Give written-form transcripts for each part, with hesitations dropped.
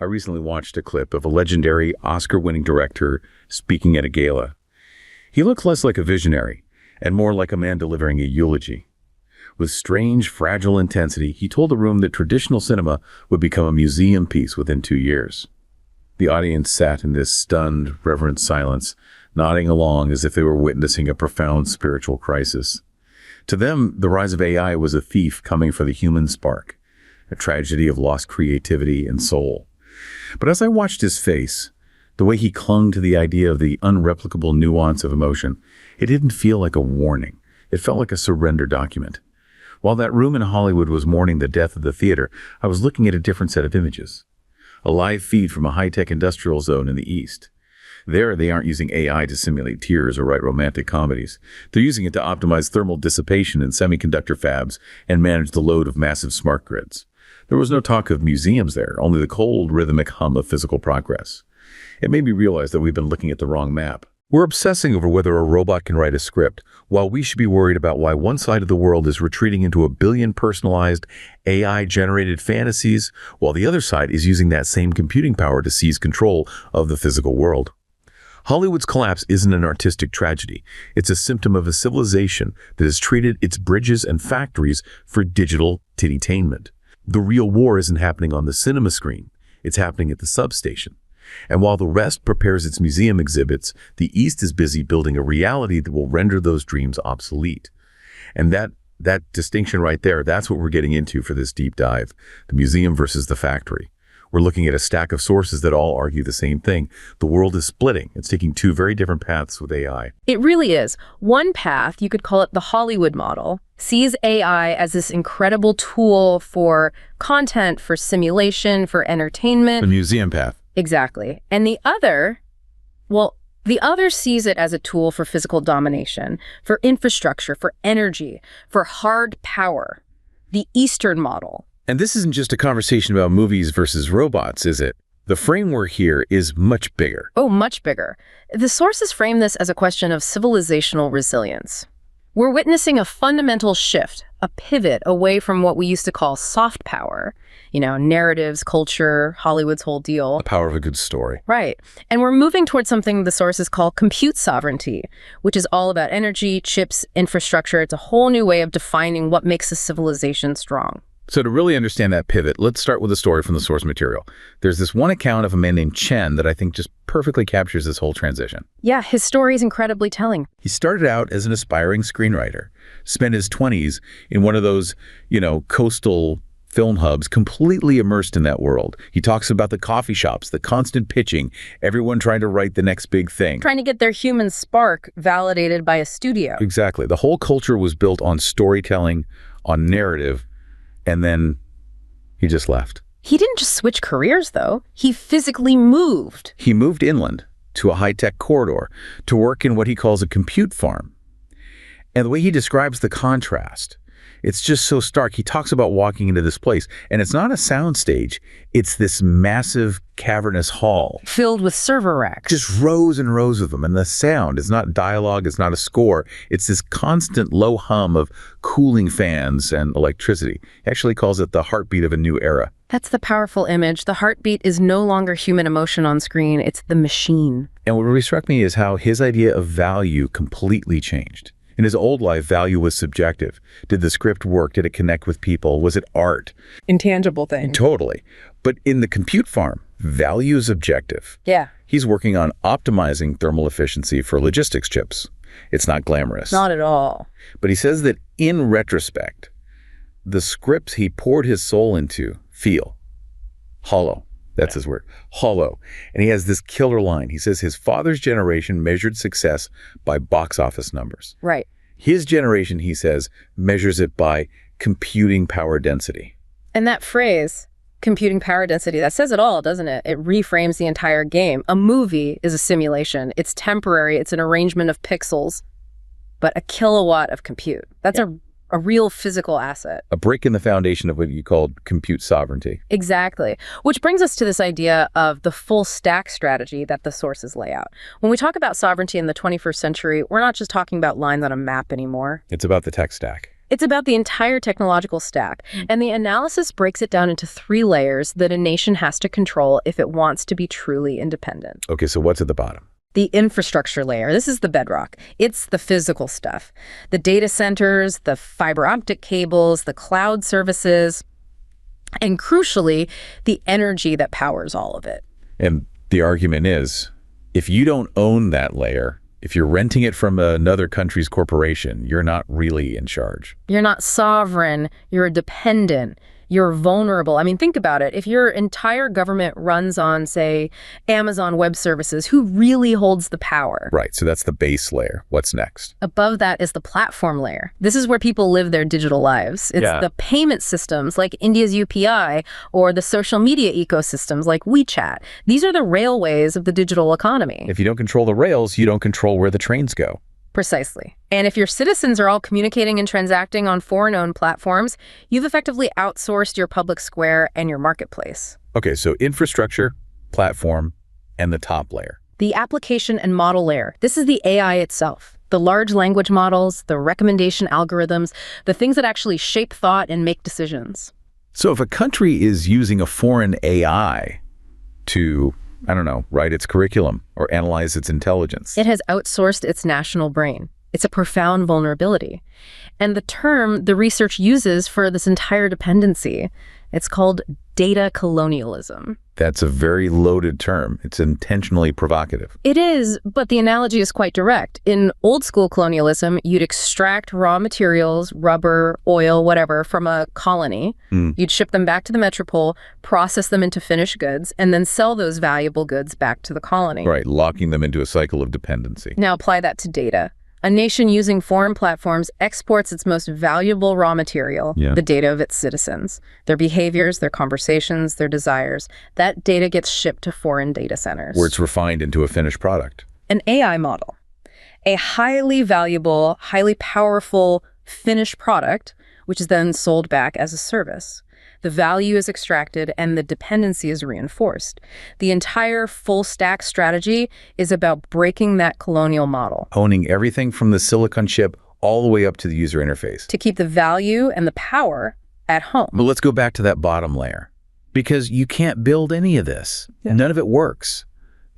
I recently watched a clip of a legendary Oscar-winning director speaking at a gala. He looked less like a visionary and more like a man delivering a eulogy. With strange, fragile intensity, he told the room that traditional cinema would become a museum piece within 2 years. The audience sat in this stunned, reverent silence, nodding along as if they were witnessing a profound spiritual crisis. To them, the rise of AI was a thief coming for the human spark, a tragedy of lost creativity and soul. But as I watched his face, the way he clung to the idea of the unreplicable nuance of emotion, it didn't feel like a warning. It felt like a surrender document. While that room in Hollywood was mourning the death of the theater, I was looking at a different set of images. A live feed from a high-tech industrial zone in the East. There, they aren't using AI to simulate tears or write romantic comedies. They're using it to optimize thermal dissipation in semiconductor fabs and manage the load of massive smart grids. There was no talk of museums there, only the cold, rhythmic hum of physical progress. It made me realize that we've been looking at the wrong map. We're obsessing over whether a robot can write a script, while we should be worried about why one side of the world is retreating into 1 billion personalized, AI-generated fantasies, while the other side is using that same computing power to seize control of the physical world. Hollywood's collapse isn't an artistic tragedy. It's a symptom of a civilization that has traded its bridges and factories for digital tittytainment. The real war isn't happening on the cinema screen. It's happening at the substation. And while the West prepares its museum exhibits, the East is busy building a reality that will render those dreams obsolete. And that distinction right there, that's what we're getting into for this deep dive, the museum versus the factory. We're looking at a stack of sources that all argue the same thing. The world is splitting. It's taking 2 very different paths with AI. It really is. One path, you could call it the Hollywood model, sees AI as this incredible tool for content, for simulation, for entertainment. The museum path. Exactly. And the other sees it as a tool for physical domination, for infrastructure, for energy, for hard power. The Eastern model. And this isn't just a conversation about movies versus robots, is it? The framework here is much bigger. Oh, much bigger. The sources frame this as a question of civilizational resilience. We're witnessing a fundamental shift, a pivot away from what we used to call soft power, narratives, culture, Hollywood's whole deal. The power of a good story. Right. And we're moving towards something the sources call compute sovereignty, which is all about energy, chips, infrastructure. It's a whole new way of defining what makes a civilization strong. So to really understand that pivot, let's start with a story from the source material. There's this one account of a man named Chen that I think just perfectly captures this whole transition. Yeah, his story is incredibly telling. He started out as an aspiring screenwriter, spent his 20s in one of those, coastal film hubs, completely immersed in that world. He talks about the coffee shops, the constant pitching, everyone trying to write the next big thing. Trying to get their human spark validated by a studio. Exactly. The whole culture was built on storytelling, on narrative, and then he just left. He didn't just switch careers, though. He physically moved. He moved inland to a high-tech corridor to work in what he calls a compute farm. And the way he describes the contrast, it's just so stark. He talks about walking into this place, and it's not a soundstage. It's this massive cavernous hall. Filled with server racks. Just rows and rows of them. And the sound is not dialogue, it's not a score. It's this constant low hum of cooling fans and electricity. He actually calls it the heartbeat of a new era. That's the powerful image. The heartbeat is no longer human emotion on screen. It's the machine. And what really struck me is how his idea of value completely changed. In his old life, value was subjective. Did the script work? Did it connect with people? Was it art? Intangible thing. Totally. But in the compute farm, value is objective. Yeah. He's working on optimizing thermal efficiency for logistics chips. It's not glamorous. Not at all. But he says that in retrospect, the scripts he poured his soul into feel hollow. That's his word, hollow. And he has this killer line. He says his father's generation measured success by box office numbers. Right. His generation, he says, measures it by computing power density. And that phrase, computing power density, that says it all, doesn't it? It reframes the entire game. A movie is a simulation. It's temporary. It's an arrangement of pixels. But a kilowatt of compute, that's a real physical asset. A brick in the foundation of what you called compute sovereignty. Exactly. Which brings us to this idea of the full stack strategy that the sources lay out. When we talk about sovereignty in the 21st century, we're not just talking about lines on a map anymore. It's about the tech stack. It's about the entire technological stack, and the analysis breaks it down into 3 layers that a nation has to control if it wants to be truly independent. Okay, so what's at the bottom? The infrastructure layer, this is the bedrock. It's the physical stuff. The data centers, the fiber optic cables, the cloud services, and crucially, the energy that powers all of it. And the argument is, if you don't own that layer, if you're renting it from another country's corporation, you're not really in charge. You're not sovereign, you're a dependent. You're vulnerable. I mean, think about it. If your entire government runs on, say, Amazon Web Services, who really holds the power? Right, so that's the base layer. What's next? Above that is the platform layer. This is where people live their digital lives. It's the payment systems like India's UPI or the social media ecosystems like WeChat. These are the railways of the digital economy. If you don't control the rails, you don't control where the trains go. Precisely. And if your citizens are all communicating and transacting on foreign-owned platforms, you've effectively outsourced your public square and your marketplace. Okay, so infrastructure, platform, and the top layer. The application and model layer. This is the AI itself. The large language models, the recommendation algorithms, the things that actually shape thought and make decisions. So if a country is using a foreign AI to, I don't know, write its curriculum or analyze its intelligence, it has outsourced its national brain. It's a profound vulnerability. And the term the research uses for this entire dependency, it's called data colonialism. That's a very loaded term. It's intentionally provocative. It is, but the analogy is quite direct. In old school colonialism, you'd extract raw materials, rubber, oil, whatever, from a colony. You'd ship them back to the metropole, process them into finished goods, and then sell those valuable goods back to the colony. Right, locking them into a cycle of dependency. Now apply that to data. A nation using foreign platforms exports its most valuable raw material, the data of its citizens, their behaviors, their conversations, their desires. That data gets shipped to foreign data centers, where it's refined into a finished product. An AI model, a highly valuable, highly powerful finished product, which is then sold back as a service. The value is extracted and the dependency is reinforced. The entire full stack strategy is about breaking that colonial model. Owning everything from the silicon chip all the way up to the user interface. To keep the value and the power at home. But let's go back to that bottom layer. Because you can't build any of this. None of it works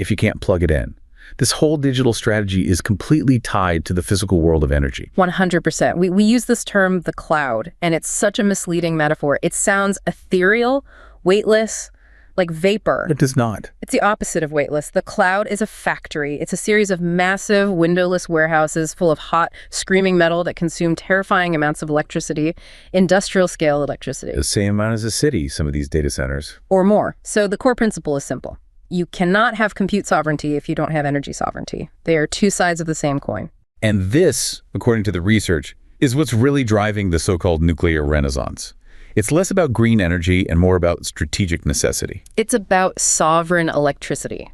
if you can't plug it in. This whole digital strategy is completely tied to the physical world of energy. 100%. We use this term, the cloud, and it's such a misleading metaphor. It sounds ethereal, weightless, like vapor. It does not. It's the opposite of weightless. The cloud is a factory. It's a series of massive, windowless warehouses full of hot, screaming metal that consume terrifying amounts of electricity, industrial-scale electricity. The same amount as a city, some of these data centers. Or more. So the core principle is simple. You cannot have compute sovereignty if you don't have energy sovereignty. They are two sides of the same coin. And this, according to the research, is what's really driving the so-called nuclear renaissance. It's less about green energy and more about strategic necessity. It's about sovereign electricity.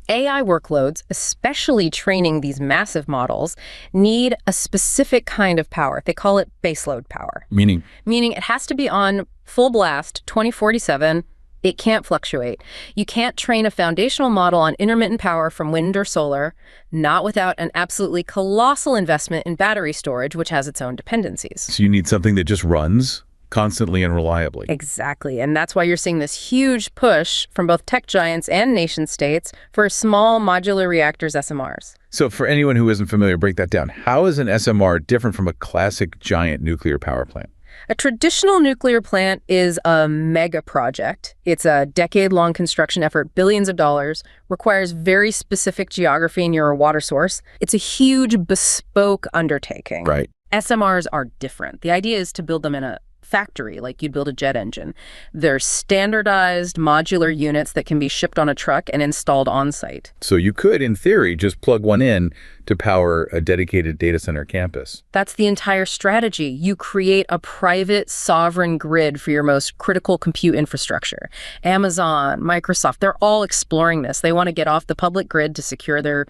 AI workloads, especially training these massive models, need a specific kind of power. They call it baseload power. Meaning? Meaning it has to be on full blast 2047. It can't fluctuate. You can't train a foundational model on intermittent power from wind or solar, not without an absolutely colossal investment in battery storage, which has its own dependencies. So you need something that just runs constantly and reliably. Exactly. And that's why you're seeing this huge push from both tech giants and nation states for small modular reactors, SMRs. So for anyone who isn't familiar, break that down. How is an SMR different from a classic giant nuclear power plant? A traditional nuclear plant is a mega project. It's a decade-long construction effort, billions of dollars, requires very specific geography near a water source. It's a huge bespoke undertaking. Right. SMRs are different. The idea is to build them in a factory, like you'd build a jet engine. They're standardized modular units that can be shipped on a truck and installed on site. So you could, in theory, just plug one in to power a dedicated data center campus. That's the entire strategy. You create a private sovereign grid for your most critical compute infrastructure. Amazon, Microsoft, they're all exploring this. They want to get off the public grid to secure their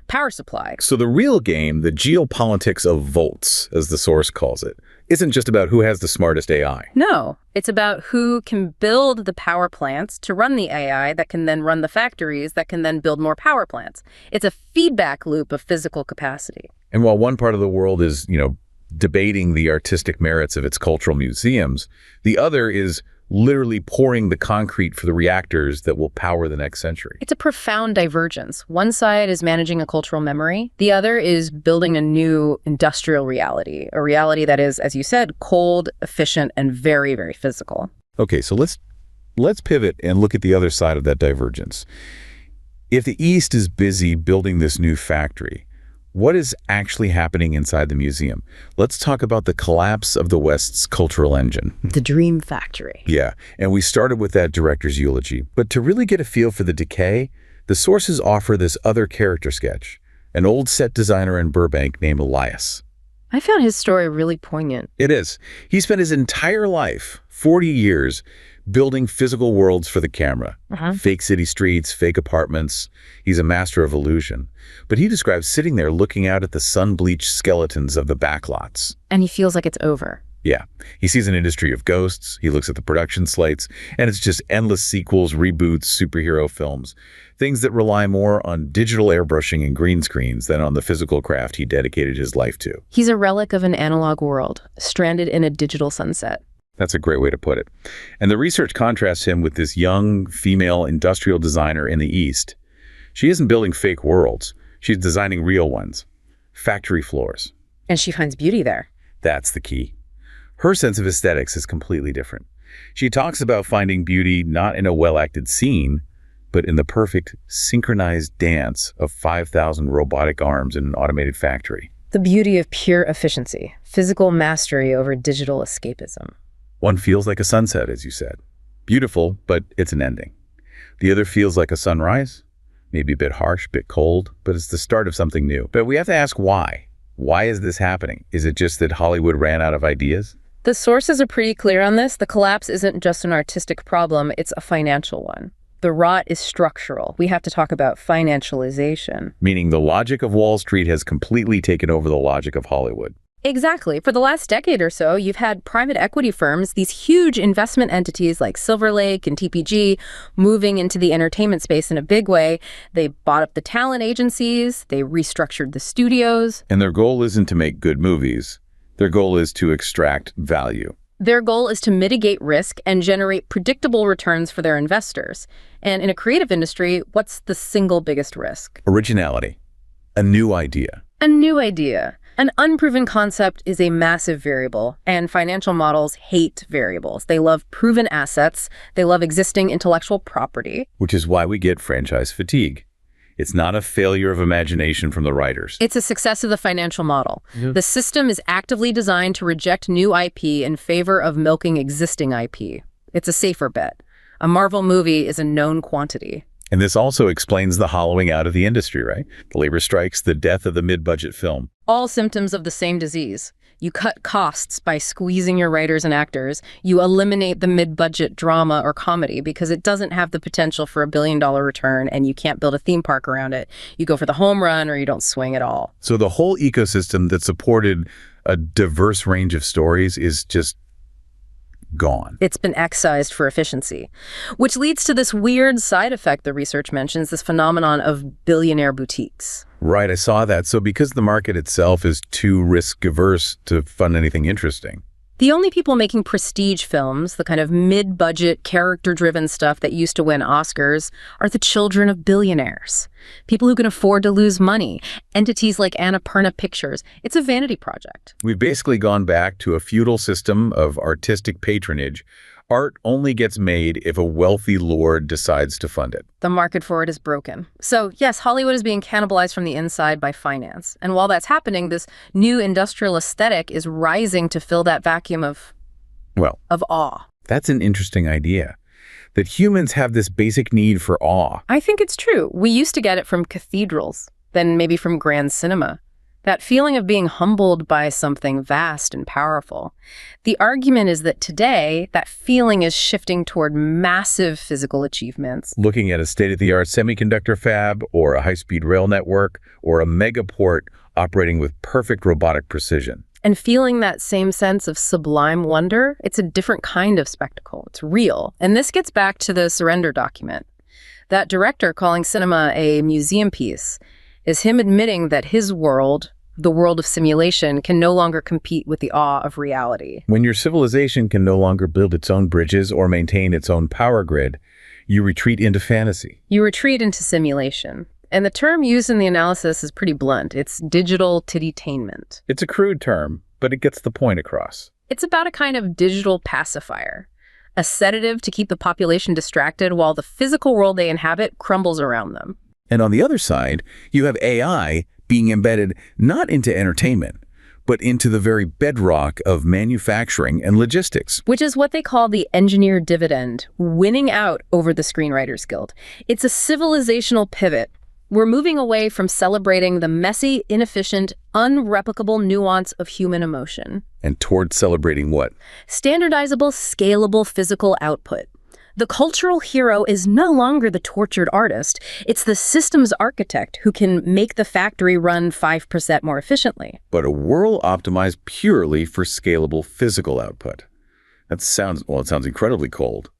power supply. So the real game, the geopolitics of volts, as the source calls it, isn't just about who has the smartest AI. No, it's about who can build the power plants to run the AI that can then run the factories that can then build more power plants. It's a feedback loop of physical capacity. And while one part of the world is, debating the artistic merits of its cultural museums. The other is literally pouring the concrete for the reactors that will power the next century. It's a profound divergence. One side is managing a cultural memory. The other is building a new industrial reality, a reality that is, as you said, cold, efficient, and very, very physical. Okay, so let's pivot and look at the other side of that divergence. If the East is busy building this new factory, what is actually happening inside the museum? Let's talk about the collapse of the West's cultural engine. The dream factory. Yeah, and we started with that director's eulogy. But to really get a feel for the decay, the sources offer this other character sketch, an old set designer in Burbank named Elias. I found his story really poignant. It is. He spent his entire life, 40 years, building physical worlds for the camera. Fake city streets, fake apartments. He's a master of illusion. But he describes sitting there looking out at the sun-bleached skeletons of the backlots. And he feels like it's over. Yeah. He sees an industry of ghosts. He looks at the production slates, and it's just endless sequels, reboots, superhero films. Things that rely more on digital airbrushing and green screens than on the physical craft he dedicated his life to. He's a relic of an analog world, stranded in a digital sunset. That's a great way to put it. And the research contrasts him with this young female industrial designer in the East. She isn't building fake worlds. She's designing real ones. Factory floors. And she finds beauty there. That's the key. Her sense of aesthetics is completely different. She talks about finding beauty not in a well-acted scene, but in the perfect synchronized dance of 5,000 robotic arms in an automated factory. The beauty of pure efficiency, physical mastery over digital escapism. One feels like a sunset, as you said. Beautiful, but it's an ending. The other feels like a sunrise, maybe a bit harsh, a bit cold, but it's the start of something new. But we have to ask why. Why is this happening? Is it just that Hollywood ran out of ideas? The sources are pretty clear on this. The collapse isn't just an artistic problem, it's a financial one. The rot is structural. We have to talk about financialization. Meaning the logic of Wall Street has completely taken over the logic of Hollywood. Exactly. For the last decade or so, you've had private equity firms, these huge investment entities like Silver Lake and TPG, moving into the entertainment space in a big way. They bought up the talent agencies, they restructured the studios. And their goal isn't to make good movies. Their goal is to extract value. Their goal is to mitigate risk and generate predictable returns for their investors. And in a creative industry, what's the single biggest risk? Originality. A new idea. A new idea. An unproven concept is a massive variable, and financial models hate variables. They love proven assets. They love existing intellectual property. Which is why we get franchise fatigue. It's not a failure of imagination from the writers. It's a success of the financial model. The system is actively designed to reject new IP in favor of milking existing IP. It's a safer bet. A Marvel movie is a known quantity. And this also explains the hollowing out of the industry, right? The labor strikes, the death of the mid-budget film. All symptoms of the same disease. You cut costs by squeezing your writers and actors. You eliminate the mid-budget drama or comedy because it doesn't have the potential for $1 billion return and you can't build a theme park around it. You go for the home run or you don't swing at all. So the whole ecosystem that supported a diverse range of stories is just gone. It's been excised for efficiency, which leads to this weird side effect the research mentions, this phenomenon of billionaire boutiques. Right, I saw that. So because the market itself is too risk-averse to fund anything interesting. The only people making prestige films, the kind of mid-budget, character-driven stuff that used to win Oscars, are the children of billionaires. People who can afford to lose money. Entities like Annapurna Pictures. It's a vanity project. We've basically gone back to a feudal system of artistic patronage. Art only gets made if a wealthy lord decides to fund it. The market for it is broken. So, yes, Hollywood is being cannibalized from the inside by finance. And while that's happening, this new industrial aesthetic is rising to fill that vacuum of awe. That's an interesting idea. That humans have this basic need for awe. I think it's true. We used to get it from cathedrals, then maybe from grand cinema. That feeling of being humbled by something vast and powerful. The argument is that today, that feeling is shifting toward massive physical achievements. Looking at a state-of-the-art semiconductor fab, or a high-speed rail network, or a megaport operating with perfect robotic precision. And feeling that same sense of sublime wonder, it's a different kind of spectacle. It's real. And this gets back to the surrender document. That director calling cinema a museum piece is him admitting that his world, the world of simulation can no longer compete with the awe of reality. When your civilization can no longer build its own bridges or maintain its own power grid, you retreat into fantasy. You retreat into simulation. And the term used in the analysis is pretty blunt. It's digital titty-tainment. It's a crude term, but it gets the point across. It's about a kind of digital pacifier, a sedative to keep the population distracted while the physical world they inhabit crumbles around them. And on the other side, you have AI being embedded not into entertainment, but into the very bedrock of manufacturing and logistics. Which is what they call the engineer dividend, winning out over the Screenwriters Guild. It's a civilizational pivot. We're moving away from celebrating the messy, inefficient, unreplicable nuance of human emotion. And toward celebrating what? Standardizable, scalable physical output. The cultural hero is no longer the tortured artist. It's the systems architect who can make the factory run 5% more efficiently. But a world optimized purely for scalable physical output. It sounds incredibly cold.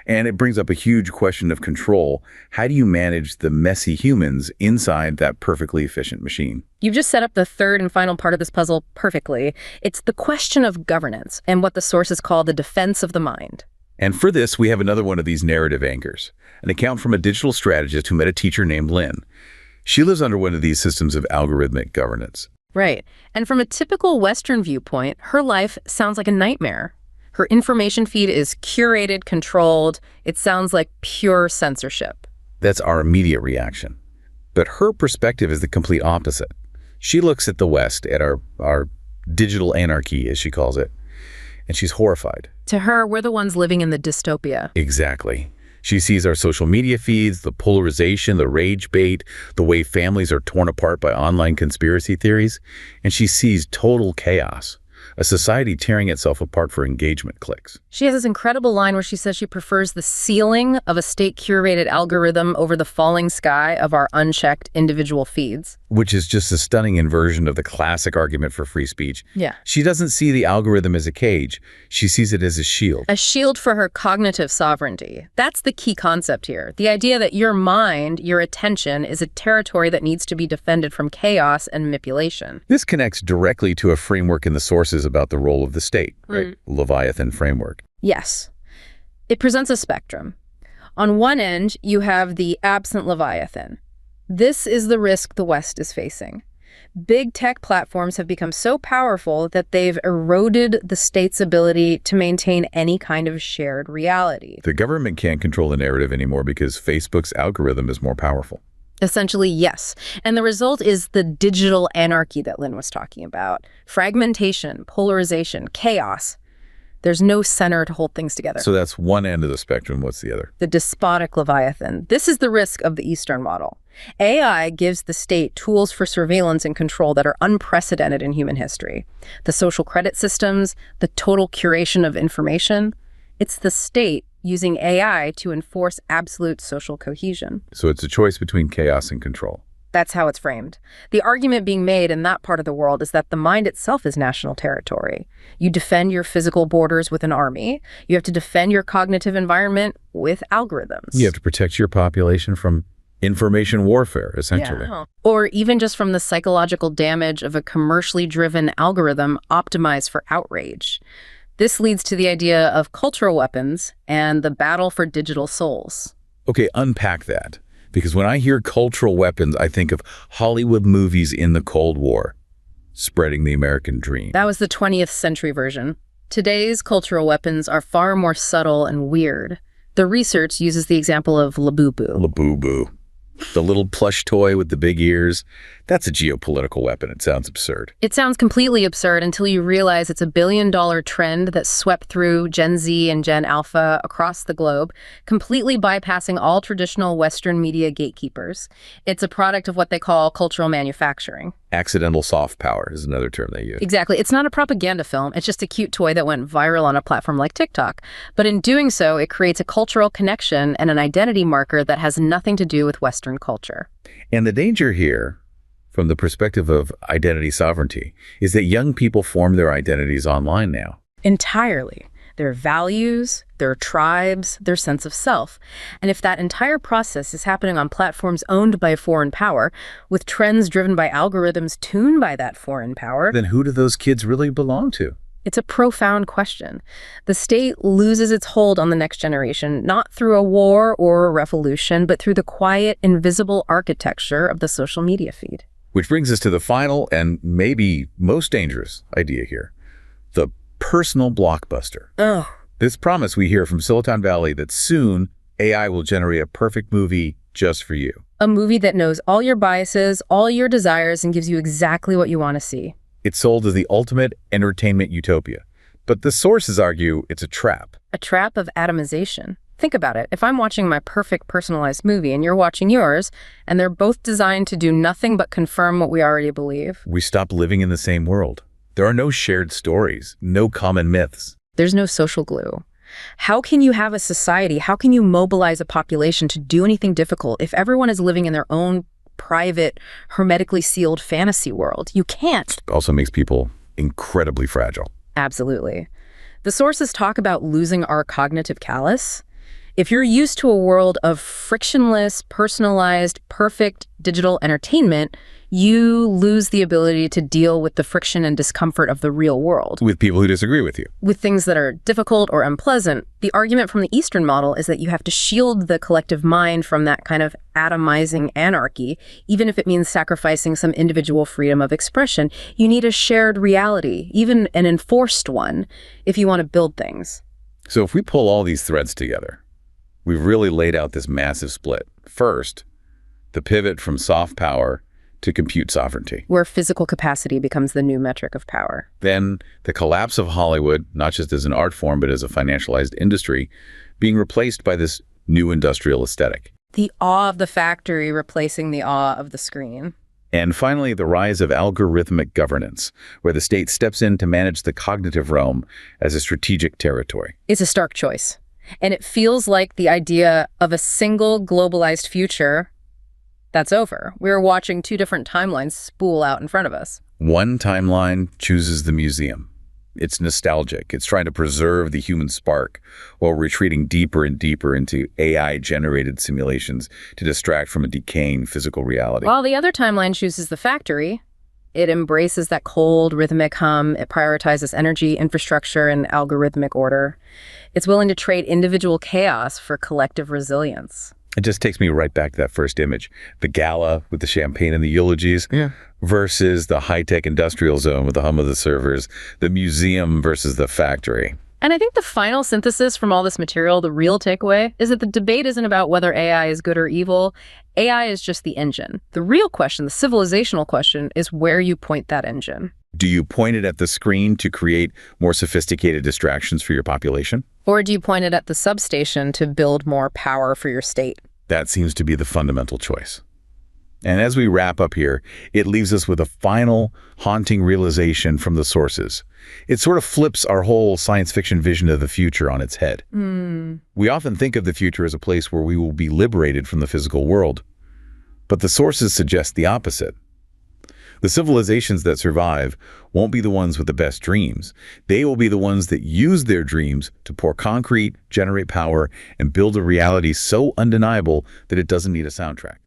And it brings up a huge question of control. How do you manage the messy humans inside that perfectly efficient machine? You've just set up the third and final part of this puzzle perfectly. It's the question of governance and what the sources call the defense of the mind. And for this, we have another one of these narrative anchors, an account from a digital strategist who met a teacher named Lynn. She lives under one of these systems of algorithmic governance. Right. And from a typical Western viewpoint, her life sounds like a nightmare. Her information feed is curated, controlled. It sounds like pure censorship. That's our immediate reaction. But her perspective is the complete opposite. She looks at the West, at our digital anarchy, as she calls it, and she's horrified. To her, we're the ones living in the dystopia. Exactly. She sees our social media feeds, the polarization, the rage bait, the way families are torn apart by online conspiracy theories, and she sees total chaos. A society tearing itself apart for engagement clicks. She has this incredible line where she says she prefers the ceiling of a state-curated algorithm over the falling sky of our unchecked individual feeds. Which is just a stunning inversion of the classic argument for free speech. Yeah. She doesn't see the algorithm as a cage. She sees it as a shield. A shield for her cognitive sovereignty. That's the key concept here. The idea that your mind, your attention, is a territory that needs to be defended from chaos and manipulation. This connects directly to a framework in the sources about the role of the state, right? Leviathan framework. Yes. It presents a spectrum. On one end, you have the absent Leviathan. This is the risk the West is facing. Big tech platforms have become so powerful that they've eroded the state's ability to maintain any kind of shared reality. The government can't control the narrative anymore because Facebook's algorithm is more powerful. Essentially, yes. And the result is the digital anarchy that Lynn was talking about. Fragmentation, polarization, chaos. There's no center to hold things together. So that's one end of the spectrum. What's the other? The despotic Leviathan. This is the risk of the Eastern model. AI gives the state tools for surveillance and control that are unprecedented in human history. The social credit systems, the total curation of information. It's the state using AI to enforce absolute social cohesion. So it's a choice between chaos and control. That's how it's framed. The argument being made in that part of the world is that the mind itself is national territory. You defend your physical borders with an army. You have to defend your cognitive environment with algorithms. You have to protect your population from information warfare, essentially. Yeah. Or even just from the psychological damage of a commercially driven algorithm optimized for outrage. This leads to the idea of cultural weapons and the battle for digital souls. Okay, unpack that. Because when I hear cultural weapons, I think of Hollywood movies in the Cold War, spreading the American dream. That was the 20th century version. Today's cultural weapons are far more subtle and weird. The research uses the example of Labubu. Labubu. The little plush toy with the big ears. That's a geopolitical weapon. It sounds absurd. It sounds completely absurd until you realize it's a billion-dollar trend that swept through Gen Z and Gen Alpha across the globe, completely bypassing all traditional Western media gatekeepers. It's a product of what they call cultural manufacturing. Accidental soft power is another term they use. Exactly. It's not a propaganda film. It's just a cute toy that went viral on a platform like TikTok. But in doing so, it creates a cultural connection and an identity marker that has nothing to do with Western culture. And the danger here, from the perspective of identity sovereignty, is that young people form their identities online now. Entirely. their values, their tribes, their sense of self. And if that entire process is happening on platforms owned by foreign power, with trends driven by algorithms tuned by that foreign power, Then who do those kids really belong to? it's a profound question. The state loses its hold on the next generation, not through a war or a revolution, but through the quiet, invisible architecture of the social media feed. Which brings us to the final and maybe most dangerous idea here, the personal blockbuster. Oh, This promise we hear from Silicon Valley that soon AI will generate a perfect movie just for you. a movie that knows all your biases, all your desires, and gives you exactly what you want to see. It's sold as the ultimate entertainment utopia. But the sources argue it's a trap. A trap of atomization. Think about it. If I'm watching my perfect personalized movie and you're watching yours, and they're both designed to do nothing but confirm what we already believe, We stop living in the same world. There are no shared stories, no common myths. there's no social glue. How can you have a society? How can you mobilize a population to do anything difficult if everyone is living in their own private, hermetically sealed fantasy world? You can't. Also makes people incredibly fragile. Absolutely. The sources talk about losing our cognitive callus. If you're used to a world of frictionless, personalized, perfect digital entertainment, you lose the ability to deal with the friction and discomfort of the real world. With people who disagree with you. With things that are difficult or unpleasant, the argument from the Eastern model is that you have to shield the collective mind from that kind of atomizing anarchy, even if it means sacrificing some individual freedom of expression. You need a shared reality, even an enforced one, if you want to build things. So if we pull all these threads together, we've really laid out this massive split. First, the pivot from soft power to compute sovereignty. Where physical capacity becomes the new metric of power. Then the collapse of Hollywood, not just as an art form, but as a financialized industry, being replaced by this new industrial aesthetic. The awe of the factory replacing the awe of the screen. And finally, the rise of algorithmic governance, where the state steps in to manage the cognitive realm as a strategic territory. It's a stark choice. And it feels like the idea of a single globalized future that's over. We're watching two different timelines spool out in front of us. One timeline chooses the museum. It's nostalgic. It's trying to preserve the human spark while retreating deeper and deeper into AI-generated simulations to distract from a decaying physical reality. While the other timeline chooses the factory, it embraces that cold, rhythmic hum. It prioritizes energy, infrastructure, and algorithmic order. It's willing to trade individual chaos for collective resilience. It just takes me right back to that first image, the gala with the champagne and the eulogies versus the high-tech industrial zone with the hum of the servers, the museum versus the factory. And I think the final synthesis from all this material, the real takeaway, is that the debate isn't about whether AI is good or evil. AI is just the engine. The real question, the civilizational question, is where you point that engine. Do you point it at the screen to create more sophisticated distractions for your population? Or do you point it at the substation to build more power for your state? That seems to be the fundamental choice. And as we wrap up here, it leaves us with a final, haunting realization from the sources. It sort of flips our whole science fiction vision of the future on its head. We often think of the future as a place where we will be liberated from the physical world. But the sources suggest the opposite. The civilizations that survive won't be the ones with the best dreams. They will be the ones that use their dreams to pour concrete, generate power, and build a reality so undeniable that it doesn't need a soundtrack.